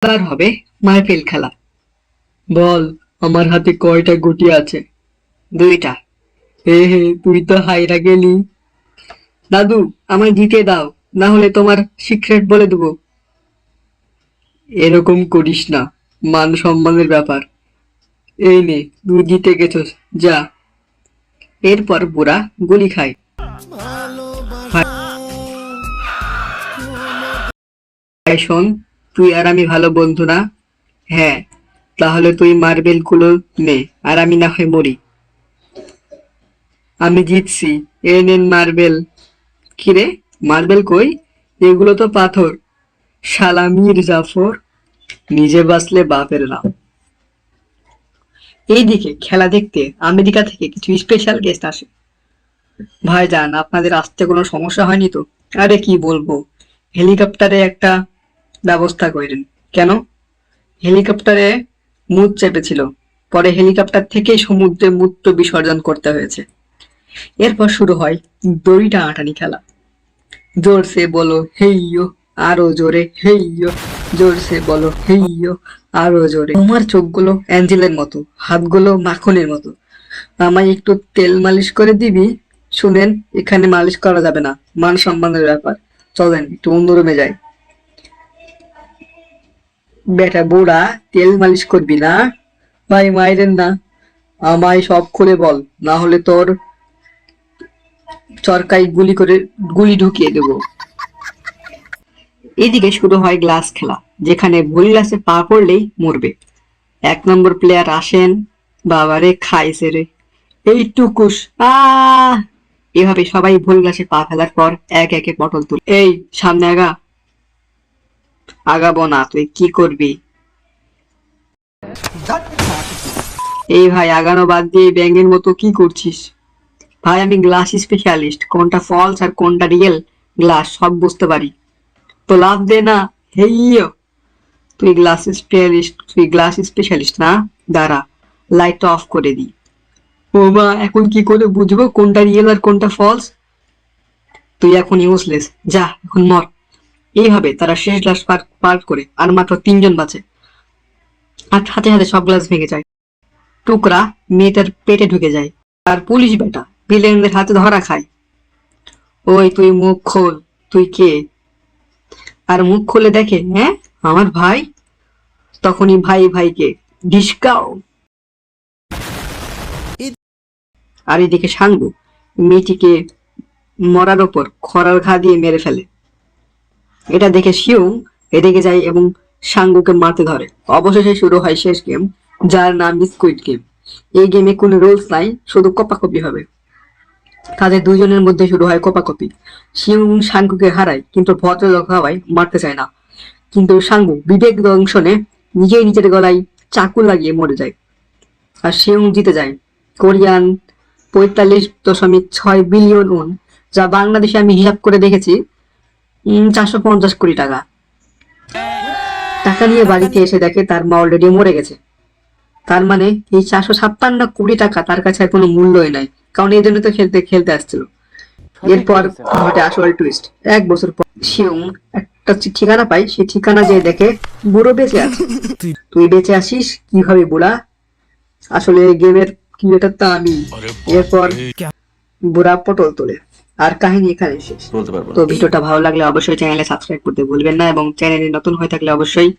আর হবে মার্বেল খেলা। বল, আমার হাতে কয়টা গুটি আছে? দুইটা। হে হে, তুই তো হাইরা গেলি। দাদু, আমায় দিতে দাও, না হলে তোমার সিক্রেট বলে দেবো। এরকম করিস না, মান সম্মানের ব্যাপার। এই নে, তুই জিতে গেছস, যা। এরপর বুড়া গুলি খায়। ভাই শোন, তুই আর আমি ভালো বন্ধু না? হ্যাঁ, তাহলে তুই মার্বেল গুলো নে, আর আমি না হয় মরি। আমি জিতছি, এই নেন মার্বেল। কিরে, মার্বেল কই? এগুলো তো পাথর। শালা মীর জাফর, নিজে বাঁচলে বাপের নাম। এইদিকে খেলা দেখতে আমেরিকা থেকে কিছু স্পেশাল গেস্ট আসে। ভাইজান, আপনাদের আসতে কোনো সমস্যা হয়নি তো? আরে কি বলবো, হেলিকপ্টারে একটা ব্যবস্থা করেন। কেন? হেলিকপ্টারে মুদ চেপেছিল, পরে হেলিকপ্টার থেকেই সমুদ্রে মূত্র বিসর্জন করতে হয়েছে। এরপর শুরু হয় দড়ি টানাটানি খেলা। জোরসে বলো হেইয়ো, আরো জোরে হেইয়ো, জোরসে বলো হেইয়ো, আরো জোরে। তোমার চোখগুলো অ্যাঞ্জেলের মতো, হাতগুলো মাখনের মতো। আমায় একটু তেল মালিশ করে দিবি? শুনেন, এখানে মালিশ করা যাবে না, মান সম্মানের ব্যাপার। চলেন একটু অন্য রুমে যাই। বেটা বুড়া, তেল মালিশ করবি না? ভাই মাইরেন না, আমায় সব খুলে বল, না হলে তোর চরকায় গুলি ঢুকিয়ে দেবো। এদিকে শুরু হয় গ্লাস খেলা, যেখানে ভুল গ্লাসে পা পড়লেই মরবে। 1 নম্বর প্লেয়ার আসেন। বাবারে খাইছে রে, এইটুকুস। এভাবে সবাই ভুল গ্লাসে পা ফেলার পর এক একে পটল তুলে। এই সামনে আগা। আগাবো না, তুই কি করবি? এই ভাই, আগানো বাদ দিয়ে ব্যাঙের মতো কি করছিস? ভাই আমি গ্লাস স্পেশালিস্ট, কোনটা ফলস আর কোনটা রিয়েল গ্লাস সব বুঝতে পারি। তো লাভ দে না। হেইয়ো, তুই গ্লাস স্পেশালিস্ট না? দাঁড়া, লাইটটা অফ করে দি। ও মা, এখন কি করে বুঝবো কোনটা রিয়েল আর কোনটা ফলস? তুই এখন ইউজলেস, যা এখন মর। এইভাবে তারা শেষ গ্লাস পার করে আর মাত্র 3 জন বাঁচে। আর হাতে হাতে সব গ্লাস ভেঙে যায়, টুকরা মেয়েটার পেটে ঢুকে যায়। আর পুলিশ বেটা ভিলেনদের হাতে ধরা খায়। ওই তুই মুখ খোল, তুই কে? আর মুখ খুলে দেখে, হ্যাঁ আমার ভাই। তখনই ভাই ভাইকে ঢিসকাও। আর এদিকে সাঙ্গু মেয়েটিকে মরার ওপর খড়ার ঘা দিয়ে মেরে ফেলে। এটা দেখে শিউং রেগে যায় এবং সাঙ্গুকে মারতে ধরে। অবশেষে শুরু হয় শেষ গেম, যার নাম স্কুইড গেম। এই গেমে কোনো রুলস নাই, শুধু কপাকপি হবে। তাদের দুইজনের মধ্যে শুরু হয় কোপাকপি। শিউং সাঙ্গুকে হারায়, কিন্তু ভদ্রলোক হওয়ায় মারতে চায় না। কিন্তু সাঙ্গু বিবেক দংশনে নিজেই নিজের গলায় চাকু লাগিয়ে মরে যায়। আর শিউং জিতে যায় কোরিয়ান 45.6 বিলিয়ন উন, যা বাংলাদেশে আমি হিসাব করে দেখেছি 450 কোটি টাকা। টাকা নিয়ে বাড়িতে এসে দেখে তার মা অলরেডি মরে গেছে। তার মানে এই 456 কোটি টাকা তার কাছে আর কোনো মূল্যই নাই, কারণ এই জন্য তো খেলতে খেলতে আসছিল। এরপর ঘটে আসল টুইস্ট। 1 বছর পর শিউং একটা ঠিকানা পায়, সেই ঠিকানা যেয়ে দেখে বুড়ো বেঁচে আছে। তুই বেঁচে আসিস কিভাবে বুড়া? আসলে গেমের ক্রিয়েটার তো আমি। এরপর বুড়া পটল তোলে, আর কাহিনী এখানে শেষ। তো ভিডিওটা ভালো লাগলে অবশ্যই চ্যানেলে সাবস্ক্রাইব করতে ভুলবেন না, এবং চ্যানেলে নতুন হয়ে থাকলে অবশ্যই